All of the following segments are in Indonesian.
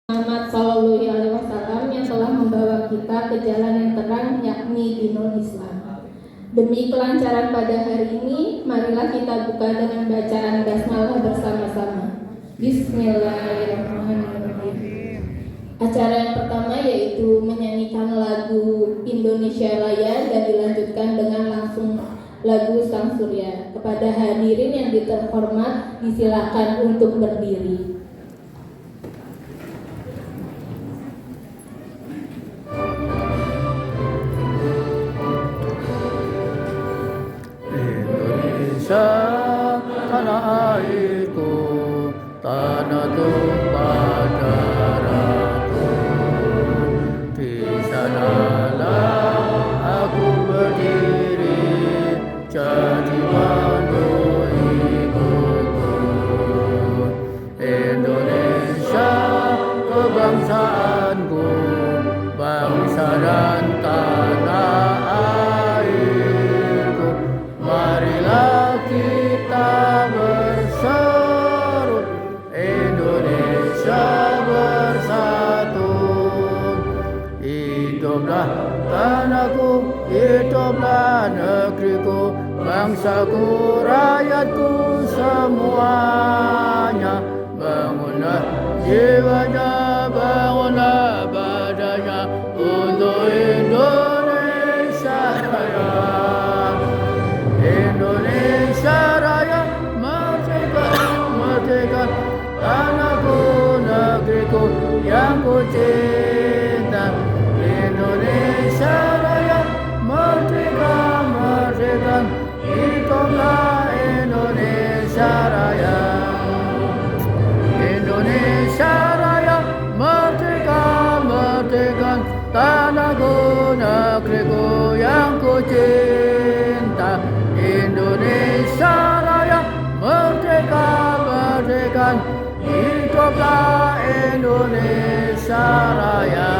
Muhammad Shallallahu Alaihi Wasallam yang telah membawa kita ke jalan yang terang, yakni dinul Islam. Demi kelancaran pada hari ini, marilah kita buka dengan bacaan basmalah bersama-sama. Bismillahirrahmanirrahim. Acara yang pertama yaitu menyanyikan lagu Indonesia Raya dan dilanjutkan dengan langsung lagu Sang Surya. Kepada hadirin yang terhormat, disilakan untuk berdiri. Tanah airku, tanah tumpah darahku. Di sanalah aku berdiri, jadi mandu ibuku. Indonesia kebangsaanku, bangsa dan tanah airku. Marilah kita berseru, Indonesia bersatu. Hiduplah tanahku, hiduplah negeriku, bangsaku, rakyatku semuanya. Bangunlah jiwanya, bangunlah badannya untuk Indonesia Raya. Indonesia Raya merdeka, merdeka, tanahku, negeriku yang ku cinta. Indonesia Raya merdeka, merdeka, hiduplah Indonesia Raya. Indonesia Raya merdeka, merdeka, tanahku, negeriku yang ku cinta. Indonesia Raya merdeka, merdeka, hiduplah Indonesia Raya.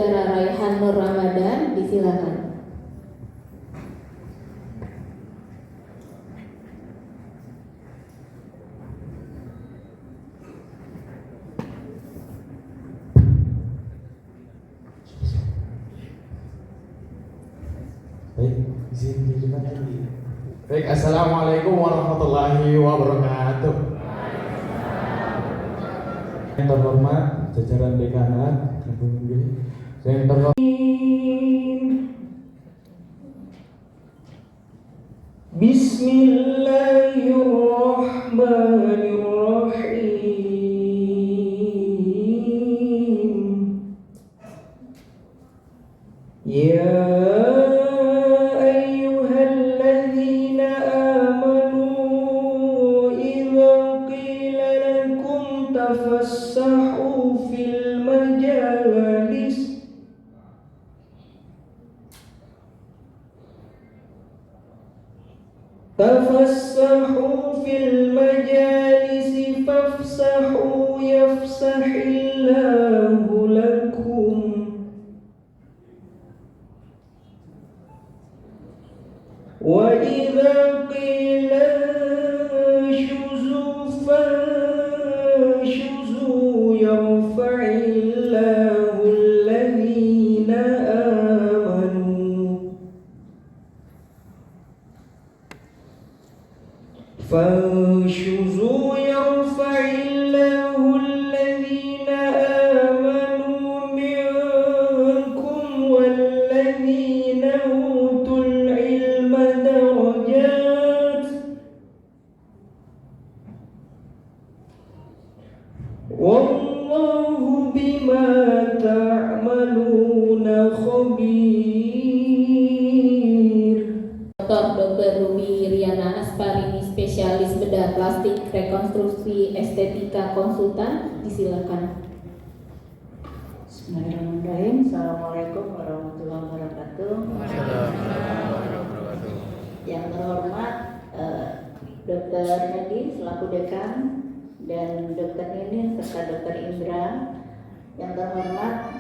Saudara Raihan Nur Ramadan, disilakan. Baik, izin dilihat lagi. Baik, assalamualaikum warahmatullahi wabarakatuh. Yang terhormat jajaran dekanat, yang terhormat. Bismillahirrahmanirrahim. Ya ayyuhalladzina amanu idza qila lakum tafassahu fil majalis fafsahu yafsahillahu lakum. Wa idza qila shuzu fanshuzu yarfa'illahu alladhina amanu. Fanshuzu yarfa'illahu alladhina amanu minkum walladhina utul ilma darajat. Wallahu bima ta'maluna khabir. Dr. Ruby Riana Asparini, spesialis bedah plastik, rekonstruksi, estetika, konsultan, disilakan. Bismillahirrahmanirrahim. Assalamualaikum warahmatullahi wabarakatuh. Yang terhormat Dr. Hedi selaku dekan dan Dr. Ninin serta Dr. Indra. Yang terhormat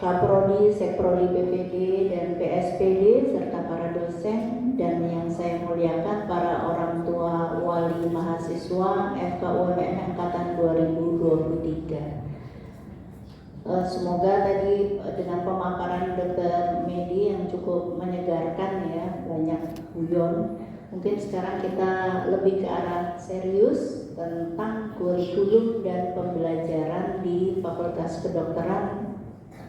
Kaprodi, Sekprodi PPD dan PSPD serta para dosen, dan yang saya muliakan para orang tua wali mahasiswa FKUMN angkatan 2023. Semoga tadi dengan pemaparan Dr. Medi yang cukup menyegarkan ya, banyak guyon. Mungkin sekarang kita lebih ke arah serius tentang kurikulum dan pembelajaran di Fakultas Kedokteran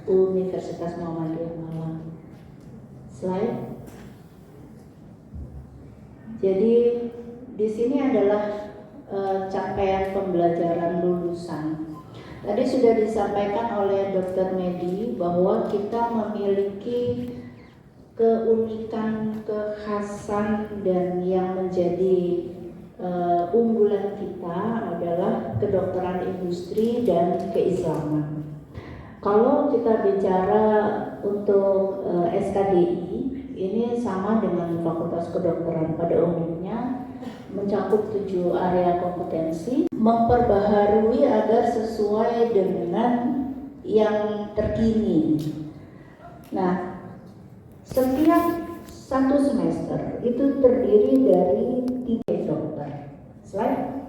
Universitas Muhammadiyah Malang. Slide. Jadi di sini adalah capaian pembelajaran lulusan. Tadi sudah disampaikan oleh Dr. Medi bahwa kita memiliki keunikan, kekhasan, dan yang menjadi unggulan kita adalah kedokteran industri dan keislaman. Kalau kita bicara untuk SKDI, ini sama dengan Fakultas Kedokteran pada umumnya, mencakup 7 area kompetensi, memperbaharui agar sesuai dengan yang terkini. Nah, setiap satu semester itu terdiri dari 3 dokter. Slide.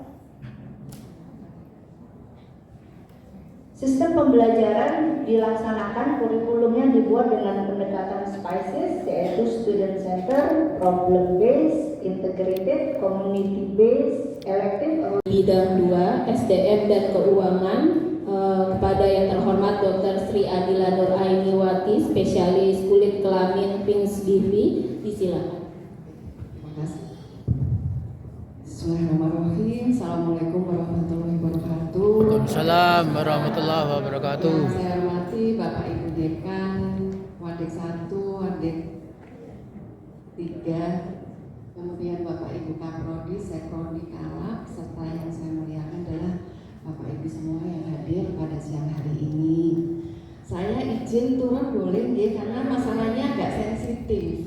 Sistem pembelajaran dilaksanakan, kurikulumnya dibuat dengan pendekatan SPICES, yaitu student center, problem based, integrated, community based, elective. Bidang 2, SDM dan keuangan, kepada yang terhormat Dr. Sri Adila Nur Ainiwati, spesialis kulit kelamin PINS BV, disilakan. Terima kasih. Bismillahirrahmanirrahim. Assalamualaikum warahmatullahi wabarakatuh. Waalaikumsalam warahmatullahi wabarakatuh. Yang saya hormati Bapak Ibu Dekan, Wadik 1, Wadik 3, kemudian Bapak Ibu Kaprodi, Sekprodi Kalak, serta yang saya muliakan adalah Bapak Ibu semua yang hadir pada siang hari ini. Saya izin turun boleh ya, karena masalahnya agak sensitif,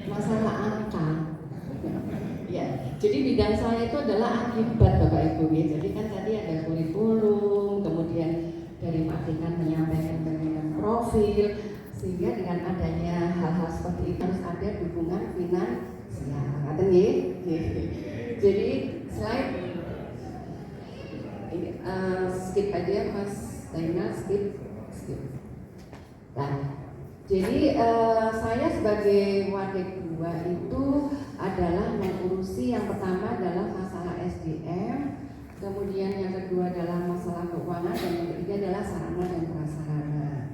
masalah angka. Ya, jadi bidang saya itu adalah akibat Bapak Ibu ya. Jadi kan tadi ada kurikulum, kemudian dari Pak Dekan menyampaikan bagaimana profil, sehingga dengan adanya hal-hal seperti itu harus ada dukungan finansial. Ngaten nggih? Jadi slide ini skip aja Mas Daina, skip. Nah, jadi saya sebagai wadik 2 itu adalah mengurusi yang pertama adalah masalah SDM, kemudian yang kedua adalah masalah keuangan, dan yang ketiga adalah sarana dan prasarana.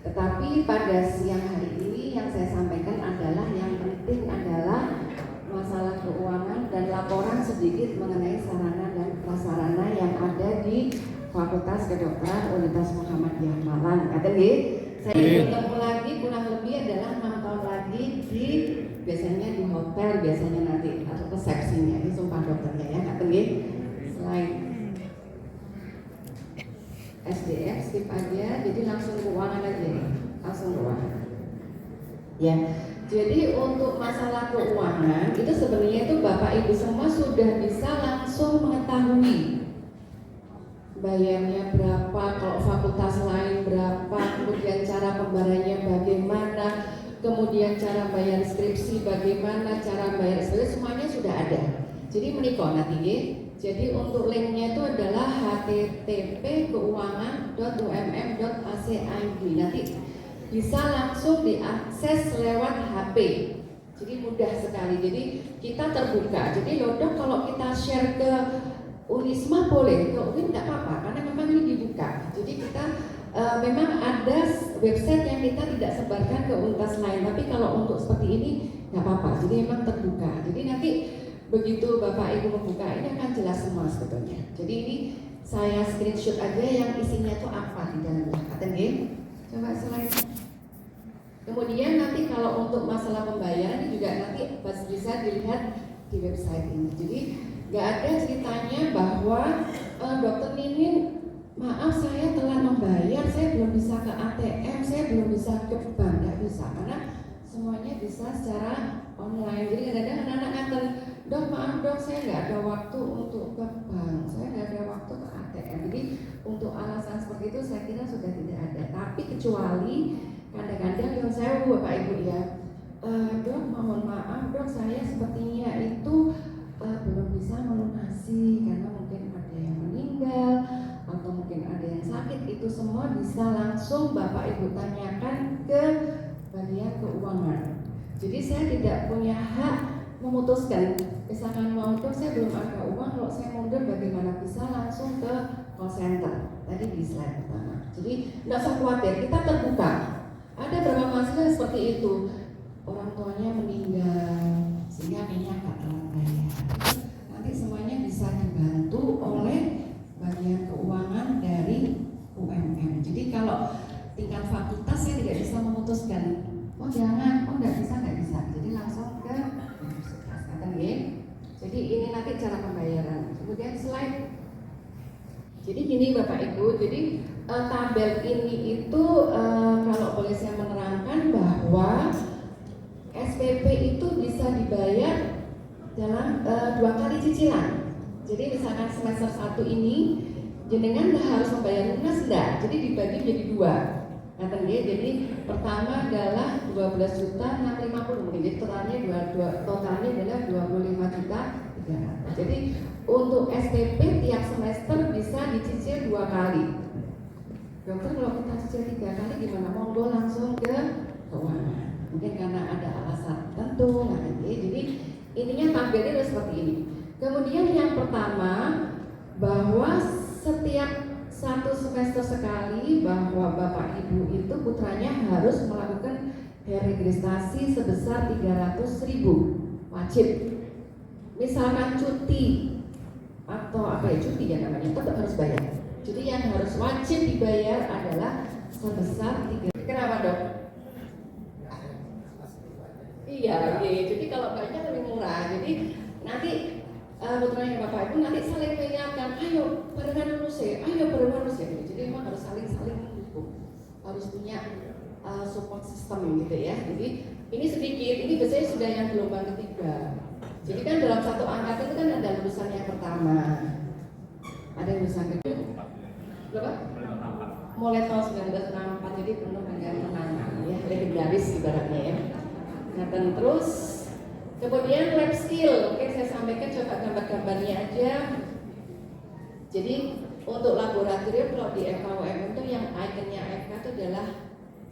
Tetapi pada siang hari ini yang saya sampaikan adalah yang penting adalah masalah keuangan dan laporan sedikit mengenai sarana dan prasarana yang ada di Fakultas Kedokteran Universitas Muhammadiyah Malang. Kata nggih, saya bertemu lagi kurang lebih adalah 6 tahun lagi di biasanya di hotel, biasanya nanti atau resepsinya. Ini sumpah dokternya ya, kata nggih. Slide SDF skip aja, jadi langsung keuangan aja, langsung keuangan. Ya, jadi untuk masalah keuangan itu sebenarnya itu Bapak Ibu semua sudah bisa langsung mengetahui bayarnya berapa, kalau fakultas lain berapa, kemudian cara pembayarannya bagaimana, kemudian cara bayar skripsi bagaimana, cara bayar skripsi semuanya sudah ada. Jadi menikah nanti. Jadi untuk linknya itu adalah http://keuangan.umm.ac.id. Nanti bisa langsung diakses lewat HP. Jadi mudah sekali. Jadi kita terbuka. Jadi Dok, kalau kita share ke Unisma boleh, ke UIN tidak apa-apa karena memang ini dibuka. Jadi kita memang ada website yang kita tidak sebarkan ke universitas lain. Tapi kalau untuk seperti ini nggak apa-apa. Jadi memang terbuka. Jadi nanti begitu Bapak Ibu membuka ini akan jelas semua sebetulnya. Jadi ini saya screenshot aja yang isinya itu apa di dalamnya. Kata nggih? Coba slide. Kemudian nanti kalau untuk masalah pembayaran ini juga nanti bisa dilihat di website ini. Jadi nggak ada ceritanya bahwa Dokter Ninin, maaf saya telah membayar, saya belum bisa ke ATM, saya belum bisa ke bank, nggak bisa karena semuanya bisa secara online. Jadi kadang-kadang anak-anak ngatain, Dok maaf dok, saya nggak ada waktu untuk ke bank, saya nggak ada waktu ke ATM. Jadi untuk alasan seperti itu saya kira sudah tidak ada. Tapi kecuali kadang-kadang yang saya Bapak Ibu ya, Dok mohon maaf dok, saya sepertinya itu belum bisa melunasi karena mungkin ada yang meninggal atau mungkin ada yang sakit. Itu semua bisa langsung Bapak Ibu tanyakan ke bagian keuangan. Jadi saya tidak punya hak memutuskan, misalkan mau dok saya belum ada uang, kalau saya mundur bagaimana, bisa langsung ke call center tadi di slide pertama. Jadi nggak usah khawatir, kita terbuka. Ada beberapa mahasiswa seperti itu, orang tuanya meninggal sehingga akhirnya nggak telat bayar. Nanti semuanya bisa dibantu oleh bagian keuangan dari UMM. Jadi kalau tingkat fakultas saya tidak bisa memutuskan, oh jangan, oh nggak bisa. Jadi langsung ke universitas. Jadi ini nanti cara pembayaran. Kemudian slide. Jadi gini Bapak Ibu, jadi tabel ini itu kalau boleh saya menerangkan bahwa SPP itu bisa dibayar dalam 2 kali cicilan. Jadi misalkan semester 1 ini jenengan harus membayar lunas enggak, jadi dibagi menjadi 2. Jadi pertama adalah 12.650.000 mungkin, jadi totalnya adalah 25.300.000. Jadi untuk SPP tiap semester bisa dicicil 2 kali. Dokter kalau kita cicil 3 kali gimana? Monggo langsung ke keuangan. Mungkin karena ada alasan tertentu, jadi intinya tabelnya seperti ini. Kemudian yang pertama bahwa setiap 1 semester sekali bahwa Bapak Ibu itu putranya harus melakukan registrasi sebesar 300.000 wajib. Misalkan cuti atau apa ya, cuti ya namanya, tetap harus bayar. Jadi yang harus wajib dibayar adalah sebesar 3. Kenapa dok? Iya. Jadi kalau banyak lebih murah. Jadi nanti putranya Bapak Ibu nanti saling mengingatkan, ayo barengan lulus ya, Jadi memang harus saling mendukung, harus punya support system gitu ya. Jadi ini sedikit, ini biasanya sudah yang gelombang ketiga. Jadi kan dalam satu angkatan itu kan ada lulusan yang pertama, ada lulusan kedua. Berapa? Mulai tahun 1964 jadi penuh dengan kenangan ya, legendaris ibaratnya ya. Nah dan terus kemudian lab skill, oke saya sampaikan coba gambar-gambarnya aja. Jadi untuk laboratorium kalau di FKUMM itu yang ikonnya FK itu adalah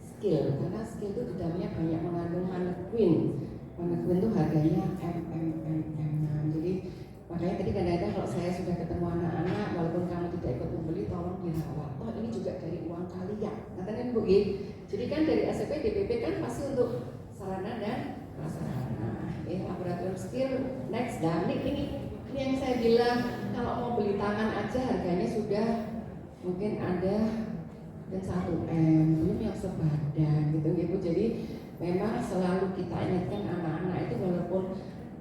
skill, karena skill itu di dalamnya banyak mengandung mannequin. Mannequin itu harganya M. Jadi makanya tadi kadang-kadang kalau saya sudah ketemu anak-anak, walaupun kamu tidak ikut membeli, tolong dirawat. Oh ini juga dari uang kalian, katanya Bu G. Jadi kan dari SPP, DPP kan pasti untuk sarana dan prasarana. Laboratorium skill next. Dan ini yang saya bilang, kalau mau beli tangan aja harganya sudah mungkin ada dan 1 M, belum yang sebadan gitu Bu. Jadi memang selalu kita ingatkan anak-anak itu walaupun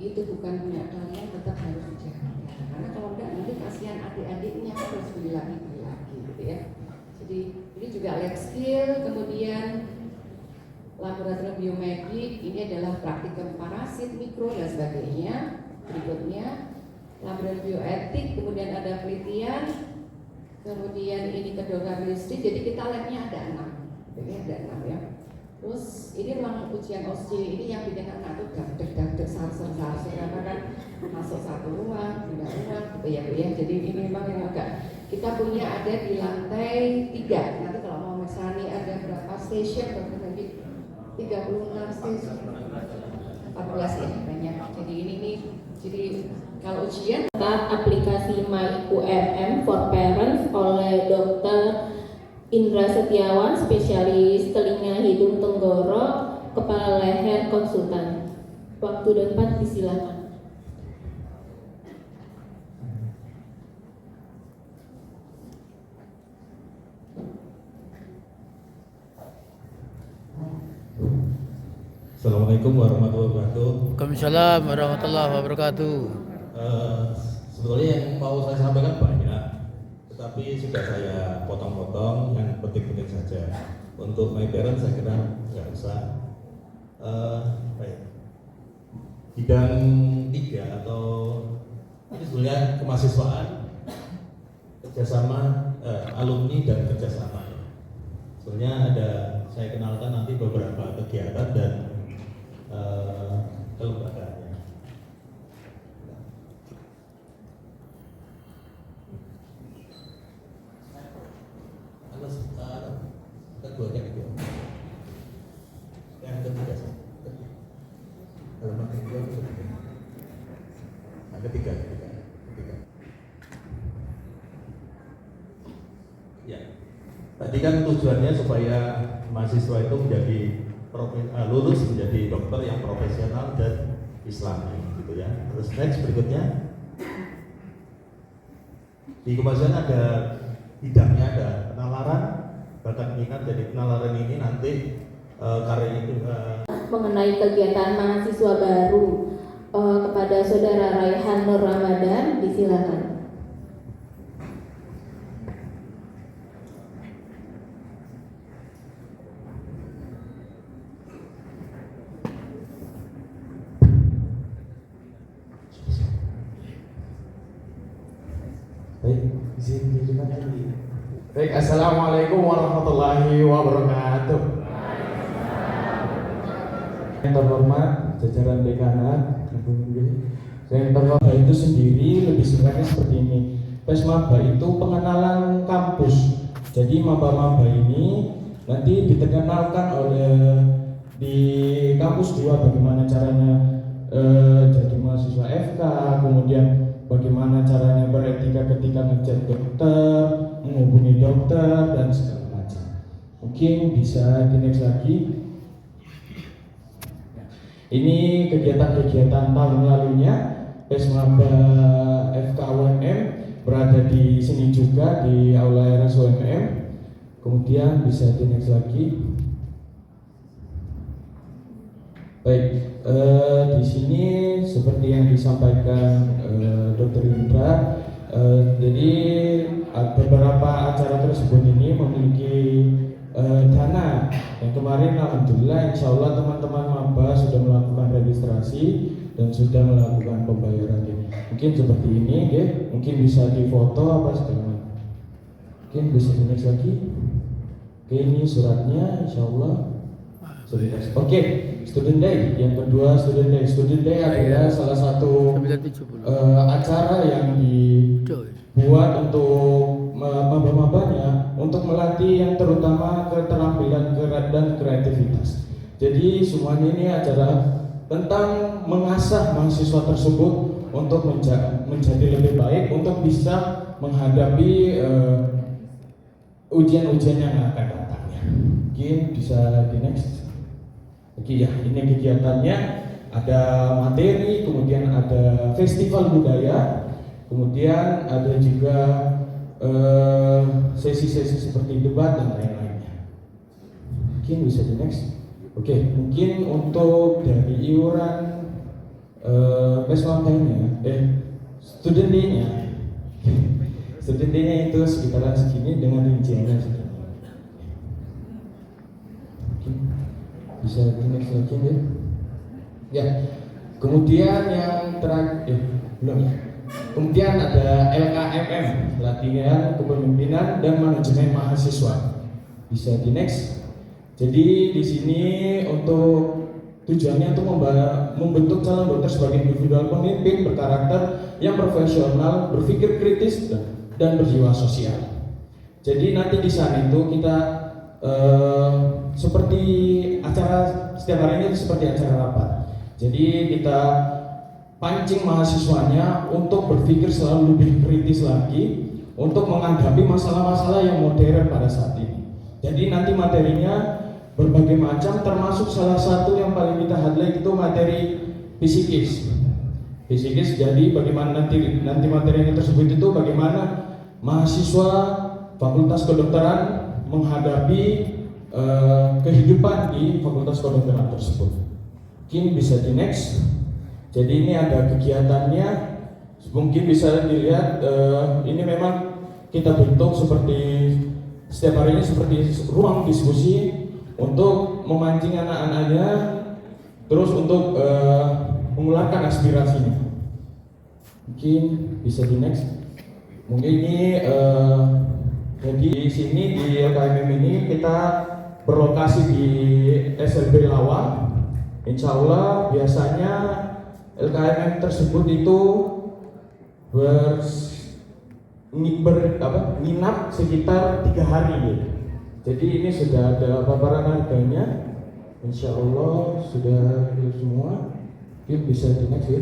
itu bukan punya kalian tetap harus dijaga, karena kalau enggak nanti kasihan adik-adiknya harus beli lagi gitu ya. Jadi ini juga lab skill, kemudian laboratorium biomedik, ini adalah praktikum parasit, mikro dan sebagainya. Berikutnya laboratorium bioetik, kemudian ada penelitian, kemudian ini kedokteristik. Jadi kita labnya ada 6, jadi ada 6 ya. Terus ini ruang ujian OSJ, ini yang bikin anak tuh dagdeg sarser karena kan masuk satu ruang, pindah ruang gitu ya Bu ya. Jadi ini memang yang agak kita punya ada di lantai 3. Nanti kalau mau mesani ada berapa station lagi 36 station, 14 ya banyak. Jadi ini nih, jadi kalau ujian aplikasi MyUMM for Parents oleh Dr. Indra Setiawan, spesialis telinga hidung tenggorok, kepala leher konsultan. Waktu dan tempat disilakan. Assalamualaikum warahmatullahi wabarakatuh. Waalaikumsalam warahmatullahi wabarakatuh. Sebetulnya yang mau saya sampaikan banyak, tetapi sudah saya potong-potong yang penting-penting saja. Untuk my parents saya kira nggak usah. Baik. Bidang 3 atau ini sebenarnya kemahasiswaan, kerjasama alumni dan kerjasama. Sebenarnya ada, saya kenalkan nanti beberapa kegiatan dan kelembagaannya. Keduanya gitu. Yang ketiga sih. Halaman kedua itu ketiga. Nah, ketiga. Ya. Tadi kan tujuannya supaya mahasiswa itu menjadi lulus menjadi dokter yang profesional dan islami gitu ya. Terus next berikutnya di kemajuan ada bidangnya, ada penalaran bakat minat. Jadi penalaran ini nanti karya itu mengenai kegiatan mahasiswa baru kepada Saudara Raihan Nur Ramadan, disilakan. Baik, izin dilanjutkan lagi. Baik, assalamualaikum warahmatullahi wabarakatuh. Yang terhormat jajaran dekanat, yang terhormat itu sendiri lebih singkatnya seperti ini. PES Maba itu pengenalan kampus. Jadi maba-maba ini nanti dikenalkan oleh di kampus 2 bagaimana caranya jadi mahasiswa FK, kemudian bagaimana caranya beretika ketika ngecek dokter, menghubungi dokter dan segala macam. Mungkin bisa di next lagi. Ini kegiatan-kegiatan tahun lalunya PES Maba FKUMM berada di sini juga di Aula RSUMM. Kemudian bisa di next lagi. Baik, di sini seperti yang disampaikan Dr. Indra, jadi beberapa acara tersebut ini memiliki dana yang kemarin alhamdulillah insya Allah teman-teman maba sudah melakukan registrasi dan sudah melakukan pembayaran. Mungkin seperti ini, mungkin bisa difoto apa segala. Mungkin bisa di next lagi. Oke, ini suratnya insyaallah. Oke, Student Day yang kedua, Student Day. Student Day adalah salah satu 970. acara yang dibuat untuk maba-mabanya untuk melatih yang terutama keterampilan dan kreativitas. Jadi semuanya ini acara tentang mengasah mahasiswa tersebut untuk menjadi lebih baik untuk bisa menghadapi ujian-ujian yang akan datang. Mungkin bisa di next. Oke ya, ini kegiatannya ada materi, kemudian ada festival budaya, kemudian ada juga sesi-sesi seperti debat dan lain-lainnya. Mungkin bisa di next. Oke, mungkin untuk dari iuran student day-nya student day-nya itu sekitaran segini dengan rinciannya segini. Bisa di next lagi ya. Ya, kemudian yang terakhir belum ya. Kemudian ada LKMM, latihan kepemimpinan dan manajemen mahasiswa. Bisa di next. Jadi di sini untuk tujuannya untuk membentuk calon dokter sebagai individual pemimpin berkarakter yang profesional, berpikir kritis dan berjiwa sosial. Jadi nanti di sana itu kita seperti acara setiap hari ini seperti acara rapat. Jadi kita pancing mahasiswanya untuk berpikir selalu lebih kritis lagi untuk menghadapi masalah-masalah yang modern pada saat ini. Jadi nanti materinya berbagai macam, termasuk salah satu yang paling kita highlight itu materi fisikis. Fisikis, jadi bagaimana nanti materinya tersebut itu bagaimana mahasiswa Fakultas Kedokteran menghadapi kehidupan di Fakultas Kedokteran tersebut. Mungkin bisa di next. Jadi ini ada kegiatannya, mungkin bisa dilihat. Ini memang kita bentuk seperti setiap harinya seperti ruang diskusi untuk memancing anak-anaknya, terus untuk mengeluarkan aspirasinya. Mungkin bisa di next. Mungkin ini jadi di sini di LKMM ini kita berlokasi di SLB Lawang. Insya Allah biasanya LKMM tersebut itu nginap sekitar 3 hari ya. Jadi ini sudah ada paparan harganya. Insya Allah sudah semua. Mungkin bisa di next ya.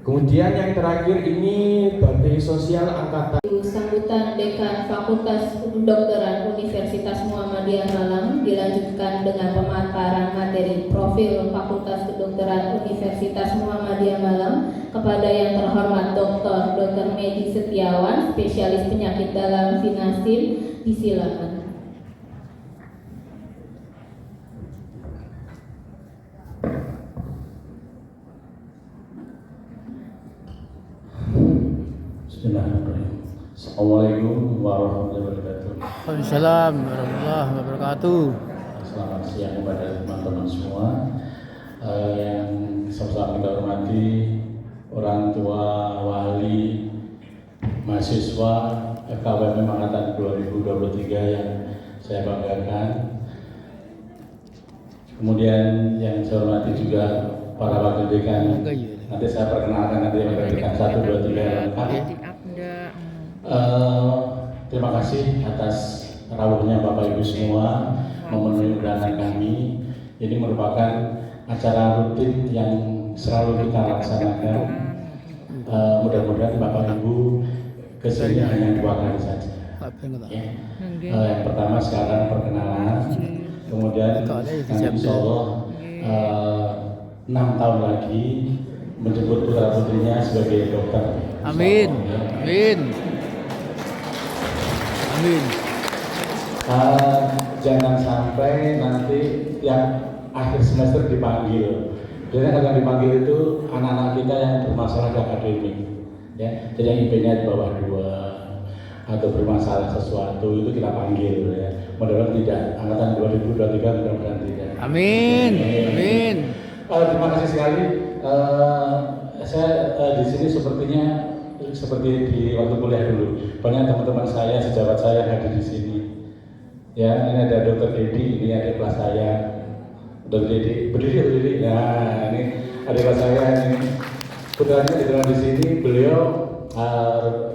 Kemudian yang terakhir ini Bakti Sosial Angkatan. Sambutan Dekan Fakultas Kedokteran Universitas Muhammadiyah Malang dilanjutkan dengan pemaparan materi profil Fakultas Kedokteran Universitas Muhammadiyah Malang kepada yang terhormat Dr. Medi Setiawan, spesialis penyakit dalam Vinasim. Disilakan. Bismillahirrahmanirrahim. Assalamualaikum warahmatullahi wabarakatuh. Waalaikumsalam warahmatullahi wabarakatuh. Selamat siang kepada teman-teman semua yang sama-sama kita hormati, orang tua, wali, mahasiswa FKWM Angkatan 2023 yang saya banggakan. Kemudian yang saya hormati juga para wakil dekan. Nanti saya perkenalkan nanti wakil dekan 1, 2, 3 lengkap. Terima kasih atas rawuhnya Bapak Ibu semua memenuhi undangan kami. Ini merupakan acara rutin yang selalu kita laksanakan. Mudah-mudahan Bapak Ibu kesini hanya 2 kali saja. Ya. Yang pertama sekarang perkenalan, kemudian nanti insya Allah 6 tahun lagi menjemput putra putrinya sebagai dokter. Amin. Amin. Amin. Jangan sampai nanti yang akhir semester dipanggil. Biasanya akan dipanggil itu anak-anak kita yang bermasalah akademik, ya. Jadi yang IP-nya di bawah 2 atau bermasalah sesuatu itu kita panggil, ya. Mudah-mudahan tidak. Angkatan 2023 mudah-mudahan tidak. Amin. Amin. Terima kasih sekali. Saya di sini sepertinya seperti di waktu kuliah dulu. Banyak teman-teman saya, sejawat saya yang hadir di sini. Ya, ini ada Dokter Dedi, ini adik kelas saya. Dokter Dedi, berdiri. Nah, ini adik kelas saya ini. Putranya di sini, beliau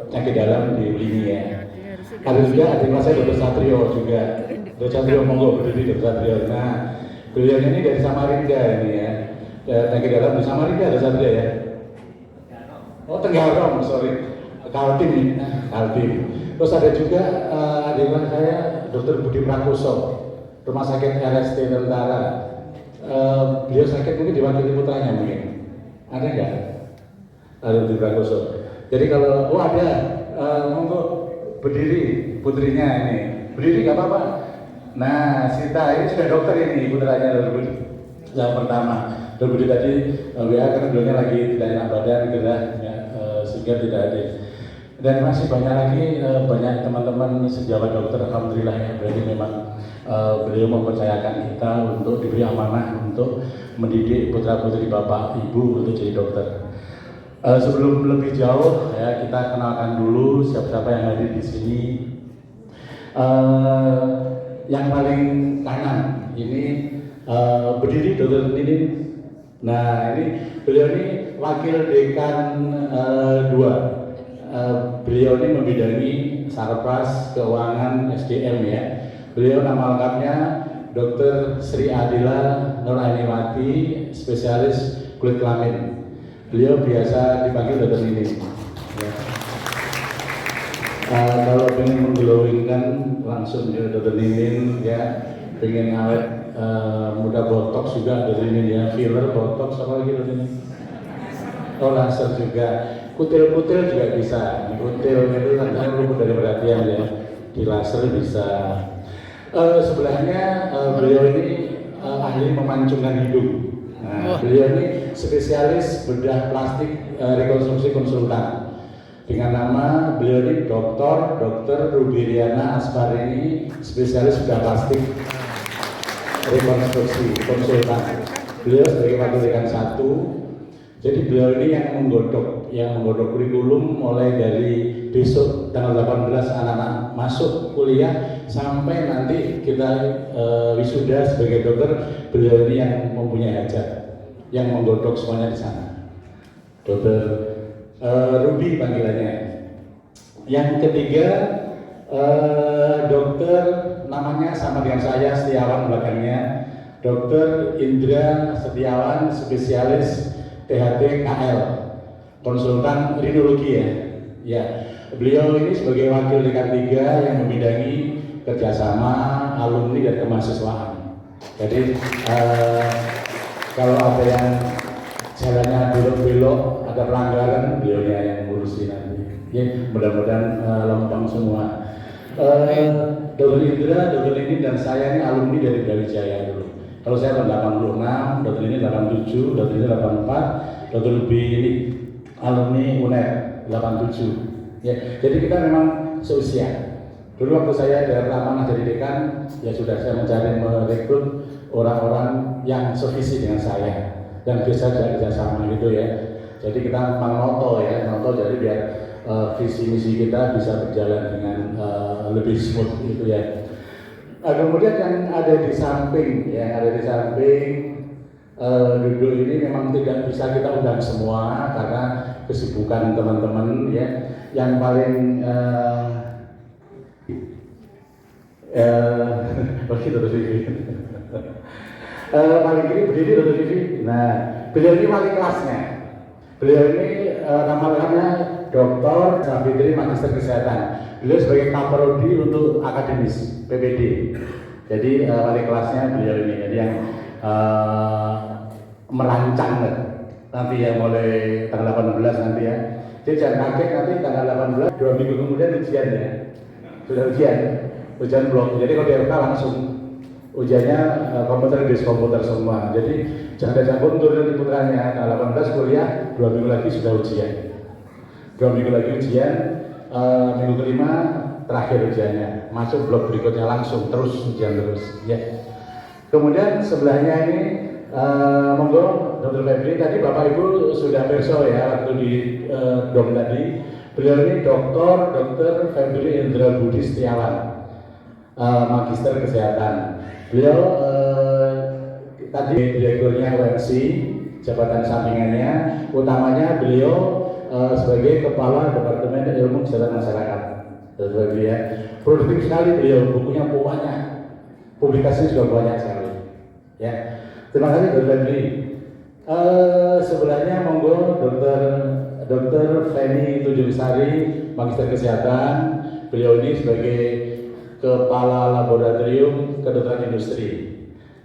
penyakit dalam di lini ya. Ada juga adik kelas saya Dokter Satrio juga. Dokter Satrio monggo berdiri Dokter Satrio. Nah, beliau ini dari Samarinda ini ya. Penyakit dalam di Samarinda ada Satrio ya. Oh, Tenggarong, sorry. Kaltim. Terus ada juga adik kelas saya Dokter Budi Prakoso, Rumah Sakit RST Tentara. Beliau sakit mungkin diwakili putranya mungkin. Ada nggak? Ada Budi Prakoso. Jadi kalau ada, monggo berdiri putrinya ini. Berdiri nggak apa-apa. Nah, Sita ini sudah dokter ini putranya Dokter Budi. Yang pertama, Dokter Budi tadi WA karena beliaunya lagi tidak enak badan, gerah, ya, sehingga tidak hadir. Dan masih banyak lagi banyak teman-teman sejawat dokter, alhamdulillah ya, berarti memang beliau mempercayakan kita untuk diberi amanah untuk mendidik putra-putri bapak ibu untuk jadi dokter. Sebelum lebih jauh ya, kita kenalkan dulu siapa-siapa yang hadir di sini. Yang paling kanan ini berdiri Dokter Ninin. Nah, ini beliau ini wakil dekan 2. Beliau ini membidangi Sarpras Keuangan SDM ya. Beliau nama lengkapnya Dr. Sri Adila Nurainiwati, spesialis kulit kelamin. Beliau biasa dipanggil Dokter Ninin. Ya. Kalau ingin mengglowingkan langsung ya Dokter Ninin ya. Pengen awet muda botox juga Dokter Ninin ya. Filler, botox apa lagi Dokter Ninin? Oh, laser juga. Kutil-kutil juga bisa. Kutil itu nantinya luput dari perhatian ya. Di laser bisa. Sebelahnya beliau ini ahli memancungkan hidung. Nah, beliau ini spesialis bedah plastik rekonstruksi konsultan. Dengan nama beliau ini Dr. Rubiriana Asparini, spesialis bedah plastik rekonstruksi konsultan. Beliau sebagai wakil dekan 1. Jadi beliau ini yang menggodok kurikulum mulai dari besok tanggal 18 anak-anak masuk kuliah sampai nanti kita wisuda sebagai dokter. Beliau ini yang mempunyai hajat, yang menggodok semuanya di sana. Dokter Ruby panggilannya. Yang ketiga dokter namanya sama dengan saya, Setiawan belakangnya. Dokter Indra Setiawan, spesialis THT KL, konsultan rinologi ya. Ya, beliau ini sebagai wakil dekan 3 yang membidangi kerjasama alumni dan kemahasiswaan. Jadi kalau ada yang jalannya belok-belok, ada pelanggaran, beliaunya yang ngurusin nanti. Ya, mudah-mudahan lempeng semua. Dokter Indra, Dokter Ninin dan saya ini alumni dari Brawijaya dulu. Kalau saya tahun 86, Dokter Ninin 87, Dokter Ninin 84, Dokter Ruby ini alumni UNER 87. Ya, jadi kita memang seusia. Dulu waktu saya dari amanah jadi dekan, ya sudah saya mencari merekrut orang-orang yang sevisi dengan saya dan bisa kerjasama gitu ya. Jadi kita memang noto jadi biar visi misi kita bisa berjalan dengan lebih smooth gitu ya. Kemudian yang ada di samping, duduk ini memang tidak bisa kita undang semua karena kesibukan teman-teman ya. Yang paling Dokter Vivi. Paling kiri berdiri Dokter Vivi. Nah, beliau ini wali kelasnya. Beliau ini nama lengkapnya Dr. Safitri Magister Kesehatan. Beliau sebagai kaprodi untuk akademis PPD. Jadi wali kelasnya beliau ini. Jadi yang merancang nanti ya mulai tanggal 18 nanti ya. Jadi jangan kaget nanti tanggal 18 2 minggu kemudian ujian ya. Sudah ujian blok. Jadi kalau DRK langsung ujiannya komputer semua. Jadi jangan ada campur turun di putranya. Tanggal 18 kuliah, 2 minggu lagi sudah ujian. 2 minggu lagi ujian, minggu kelima terakhir ujiannya. Masuk blok berikutnya langsung terus ujian terus. Ya. Kemudian sebelahnya ini monggo Dr. Febri, tadi Bapak Ibu sudah perso ya waktu di dom tadi Beliau ini Dr. Febri Indra Budi Setiawan, Magister Kesehatan. Beliau tadi direkturnya UMC, jabatan sampingannya, utamanya beliau sebagai Kepala Departemen Ilmu Kesehatan Masyarakat. Dr. ya. Produktif sekali beliau, bukunya banyak, publikasinya juga banyak sekali. Ya, terima kasih Dr. Febri. Sebelahnya monggo Dr. Feni Tunjungsari, Magister Kesehatan. Beliau ini sebagai Kepala Laboratorium Kedokteran Industri.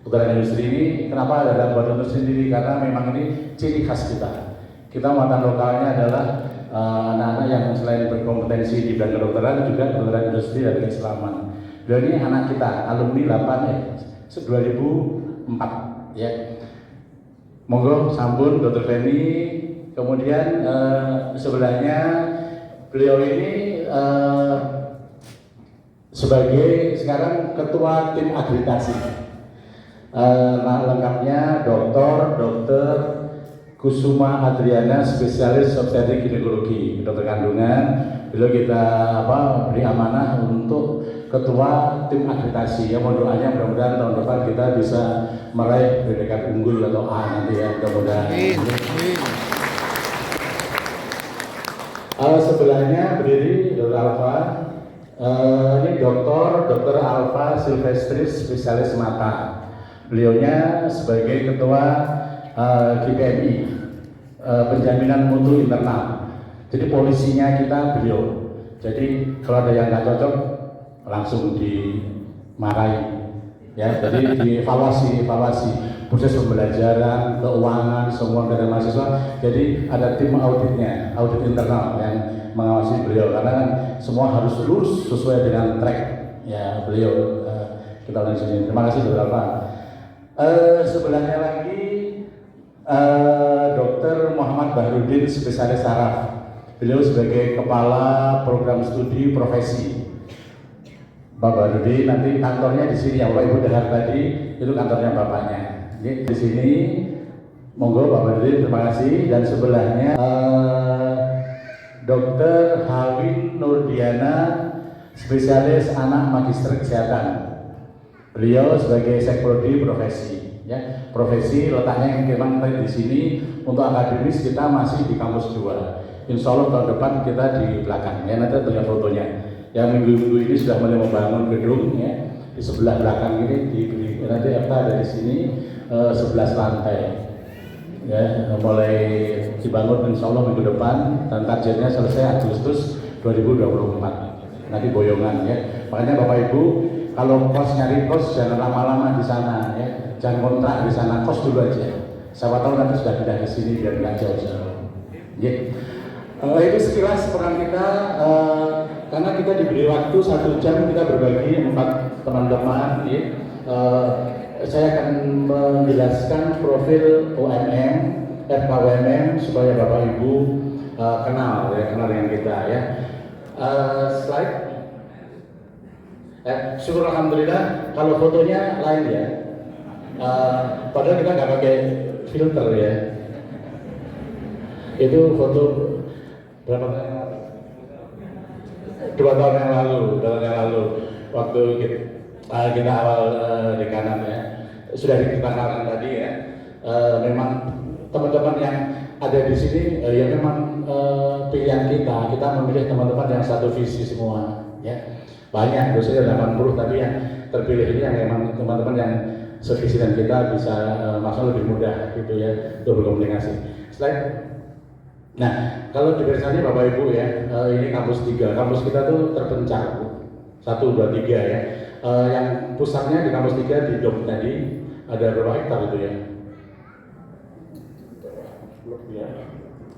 Kedokteran industri ini kenapa ada laboratorium sendiri? Karena memang ini ciri khas kita. Kita muatan lokalnya adalah anak-anak yang selain berkompetensi di bidang kedokteran juga kedokteran industri dan keislaman. Beliau ini anak kita, alumni 2004 ya. Monggo sampun Dr. Feni. Kemudian sebelahnya beliau ini sebagai sekarang ketua tim akreditasi. Lengkapnya Dr. Kusuma Adriana, spesialis obstetrik ginekologi, dokter kandungan. Beliau kita beri amanah untuk ketua tim akreditasi. Ya, mohon doanya mudah-mudahan tahun depan kita bisa meraih predikat unggul atau A nanti ya, mudah-mudahan. Sebelahnya berdiri Dr. Alfa. Ini Dr. Alfa Silvestris, spesialis mata. Beliaunya sebagai ketua GPMI, penjaminan mutu internal. Jadi polisinya kita beliau. Jadi kalau ada yang nggak cocok langsung dimarahi. Ya, jadi dievaluasi proses pembelajaran, keuangan, semua dari mahasiswa. Jadi ada tim auditnya, audit internal yang mengawasi beliau. Karena kan semua harus lurus sesuai dengan track ya beliau. Kita lanjut sini. Terima kasih Bapak. Sebelahnya lagi Dr. Muhammad Bahrudin, spesialis saraf. Beliau sebagai kepala program studi profesi. Bapak Bahrudin nanti kantornya di sini ya, Bapak Ibu dengar tadi itu kantornya bapaknya. Ini di sini, monggo Bapak Bahrudin, terima kasih. Dan sebelahnya Dr. Hawin Nurdiana, spesialis anak magister kesehatan. Beliau sebagai sekprodi profesi. Ya, profesi letaknya yang memang di sini. Untuk akademis kita masih di kampus 2. Insya Allah tahun depan kita di belakang. Ya, nanti punya fotonya. Yang minggu-minggu ini sudah mulai membangun gedung ya, di sebelah belakang ini nanti ada di sini 11 lantai ya, mulai dibangun insya Allah minggu depan dan targetnya selesai Agustus 2024 nanti boyongan ya. Makanya Bapak Ibu kalau nyari kos jangan lama-lama di sana ya, jangan kontrak di sana, kos dulu aja. Siapa tahu nanti sudah pindah ke sini biar nggak jauh-jauh. Ya. Itu sekilas peran kita. Karena kita diberi waktu 1 jam kita berbagi 4 teman-teman. Saya akan menjelaskan profil UMM, FKUMM supaya Bapak Ibu kenal dengan kita ya. Slide. Syukur alhamdulillah kalau fotonya lain ya. Padahal kita nggak pakai filter ya. Itu foto berapa tahun? 2 tahun yang lalu waktu kita awal dekanan ya, sudah dikenalkan tadi ya. Memang teman-teman yang ada di sini ya memang pilihan kita memilih teman-teman yang satu visi semua ya. Banyak dosennya 80 tapi yang terpilih ini yang memang teman-teman yang sevisi dan kita bisa masuk lebih mudah gitu ya untuk berkomunikasi. Slide. Nah, kalau di Bersani Bapak Ibu ya, ini kampus 3. Kampus kita tuh terpencar 1, 2, 3 ya. Yang pusatnya di kampus 3 di Dom tadi ada berapa hektar itu ya?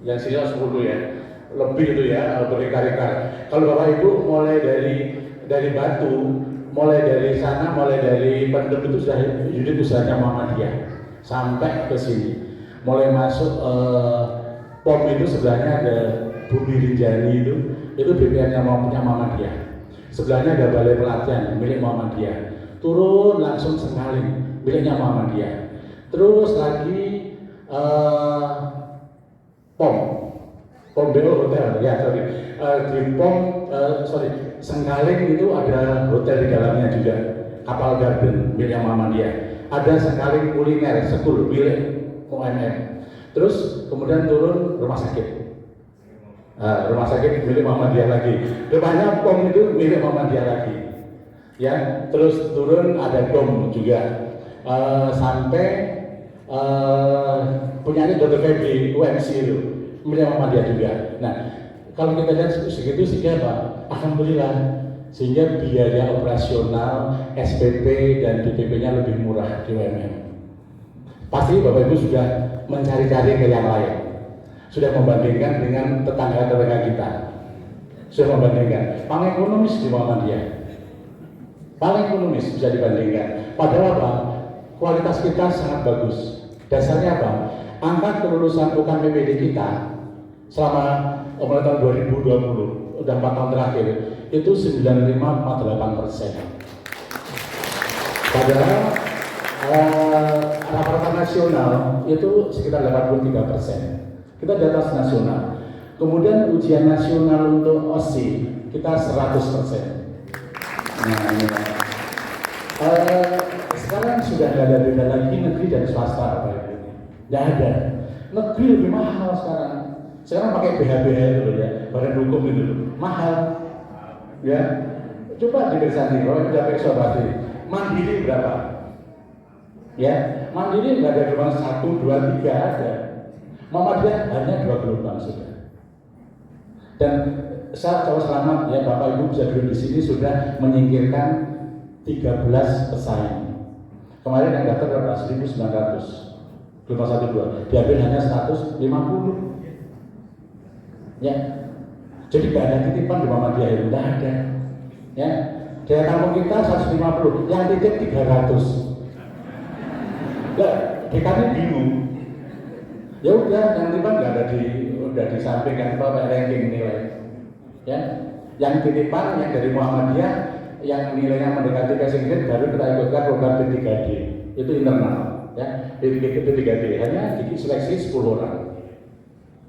Yang sini 10 ya, lebih itu ya, berhektar-hektar. Kalau Bapak Ibu mulai dari Batu, mulai dari sana, mulai dari Pendem itu sudah unit usahanya Muhammadiyah sampai ke sini. Mulai masuk POM itu sebelahnya ada Bumi Rinjani itu BPM-nya punya Muhammadiyah. Sebelahnya ada Balai Pelatihan milik Muhammadiyah. Turun langsung Sengaling miliknya Muhammadiyah. Terus lagi POM Pombeo Hotel, ya sorry. Di Sengkaling itu ada hotel di dalamnya juga, Kapal Garden milik Muhammadiyah. Ada Sengkaling Kuliner School milik UMM. Terus kemudian turun rumah sakit. Rumah sakit milik Muhammadiyah lagi. Depannya POM itu milik Muhammadiyah lagi. Ya, terus turun ada dom juga. Sampai punyanya Dr. Febri UMC itu milik Muhammadiyah juga. Nah, kalau kita lihat segitu sih apa? Alhamdulillah, sehingga biaya operasional SPP dan BPP-nya lebih murah di UMM. Pasti Bapak Ibu sudah mencari-cari ke yang lain, sudah membandingkan dengan tetangga-tetangga kita, sudah membandingkan. Paling ekonomis di Muhammadiyah, paling ekonomis bisa dibandingkan. Padahal apa? Kualitas kita sangat bagus. Dasarnya apa? Angka kelulusan UKMPD kita selama mulai tahun 2020, udah 4 tahun terakhir, itu 95,8%. Padahal rata-rata nasional itu sekitar 83%. Kita di atas nasional. Kemudian ujian nasional untuk OSI kita 100%. Nah, ini. Sekarang sudah tidak ada beda lagi negeri dan swasta, Pak Ibu. Tidak ada. Negeri lebih mahal sekarang. Sekarang pakai BHBH itu ya, badan hukum itu mahal. Ya, coba dibersani kalau kita persobati. Mandiri berapa? Ya, Mandiri nggak ada gelombang 1, 2, 3 ada. Muhammadiyah hanya 2 gelombang sudah. Dan saya ucapkan selamat ya Bapak Ibu bisa duduk di sini sudah menyingkirkan 13 pesaing. Kemarin yang daftar berapa? 1.900. Gelombang 1, 2. Diambil hanya 150. Ya, jadi nggak ada titipan di Muhammadiyah itu, nggak ada. Ya, daya tampung kita 150, yang titip 300. Lah, dekannya bingung. Ya udah, yang titipan nggak ada udah disampaikan apa ranking nilai. Ya, yang titipan yang dari Muhammadiyah yang nilainya mendekati passing grade baru kita ikutkan program P3D. Itu internal, ya. P3D hanya diseleksi 10 orang.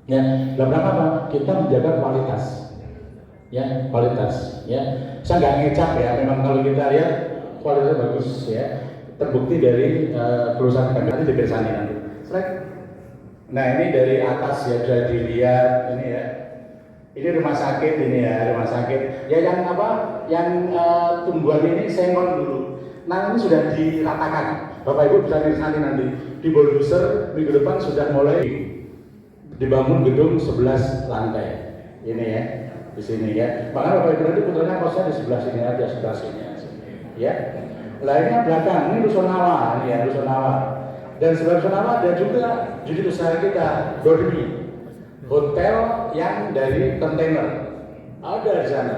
Ya, dalam rangka apa? Kita menjaga kualitas, ya kualitas, ya. Saya nggak ngecap ya, memang kalau kita lihat kualitasnya bagus, ya. Terbukti dari perusahaan kami nanti dibersani nanti. Slide. Nah ini dari atas ya sudah dilihat ini ya. Ini rumah sakit ini ya, rumah sakit. Ya yang apa? Yang tumbuhan ini sengon dulu. Nah ini sudah diratakan. Bapak Ibu bisa bersani nanti. Di bulldozer minggu depan sudah mulai dibangun gedung 11 lantai ini ya, di sini ya. Makanya Bapak Ibu nanti putranya kosnya di sebelah sini aja, sebelah sini ya. Lainnya belakang ini Rusunawa, ini ya Rusunawa. Dan sebelah Rusunawa ada juga unit usaha kita, Dormi, hotel yang dari kontainer ada di sana.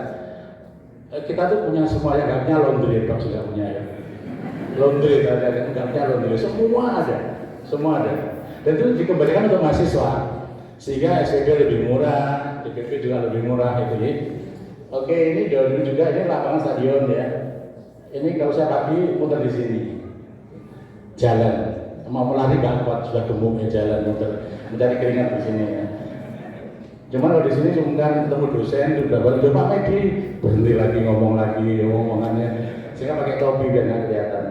Kita tuh punya semua yang nggak punya laundry, Pak juga punya ya. Laundry ada, nggak punya laundry, semua ada, semua ada. Dan itu dikembalikan untuk mahasiswa. Sehingga SPP lebih murah, DPP juga lebih murah itu ya. Oke, ini dulu juga ini lapangan stadion ya. Ini kalau saya pagi muter di sini, jalan, mau lari nggak kuat sudah gemuk ya jalan muter, mencari keringat di sini ya. Cuman kalau di sini cuma ketemu dosen sudah baru Pak Medi berhenti lagi ngomong lagi omongannya, sehingga pakai topi biar nggak kelihatan.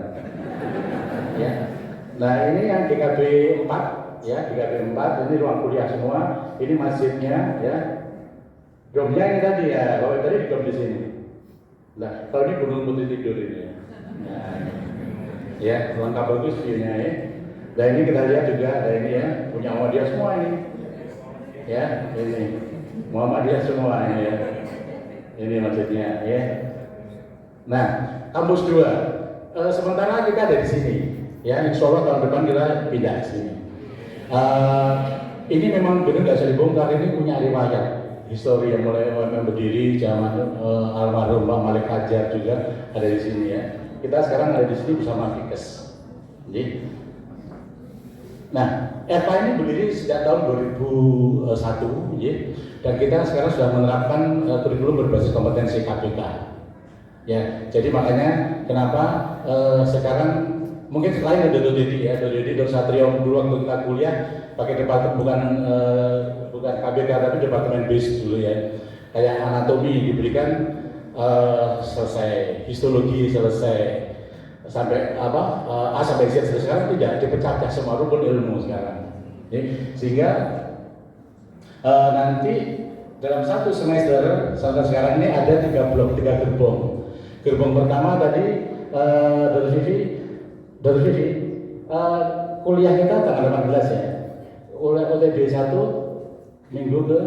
Ya, nah ini yang DKB 4. Ya, 3B4 ini ruang kuliah semua, ini masjidnya ya. Domnya ini tadi ya, kalau tadi di dom di sini. Nah, kalau ini Gunung Putih tidur ini ya. Nah, ya, lengkap bagus view-nya ya. Nah ini kita lihat juga ada ini ya, punya Muhammadiyah semua ini. Ya, ini Muhammadiyah semua ini ya. Ini masjidnya ya. Nah, kampus 2. Sementara kita ada di sini. Ya, insya Allah tahun depan kita pindah ke sini. Ini memang benar nggak bisa dibongkar, ini punya riwayat histori yang mulai OMM berdiri zaman almarhum Pak Malik Hajar juga ada di sini ya. Kita sekarang ada di sini bersama Fikes. Nah, EPA ini berdiri sejak tahun 2001 dan kita sekarang sudah menerapkan kurikulum berbasis kompetensi KPK. Ya, jadi makanya kenapa sekarang mungkin selain ada Dodi ya, Dodi Satrio dulu waktu kita kuliah pakai departemen bukan KBK tapi departemen base dulu ya. Kayak anatomi diberikan selesai, histologi selesai, sampai A sampai Z selesai. Sekarang tidak dipecah semua rukun ilmu sekarang. Sehingga nanti dalam satu semester sampai sekarang ini ada 3 gerbong. Gerbong pertama tadi dari Vivi, kuliah kita tanggal 18 ya. Oleh OTB 1 minggu ke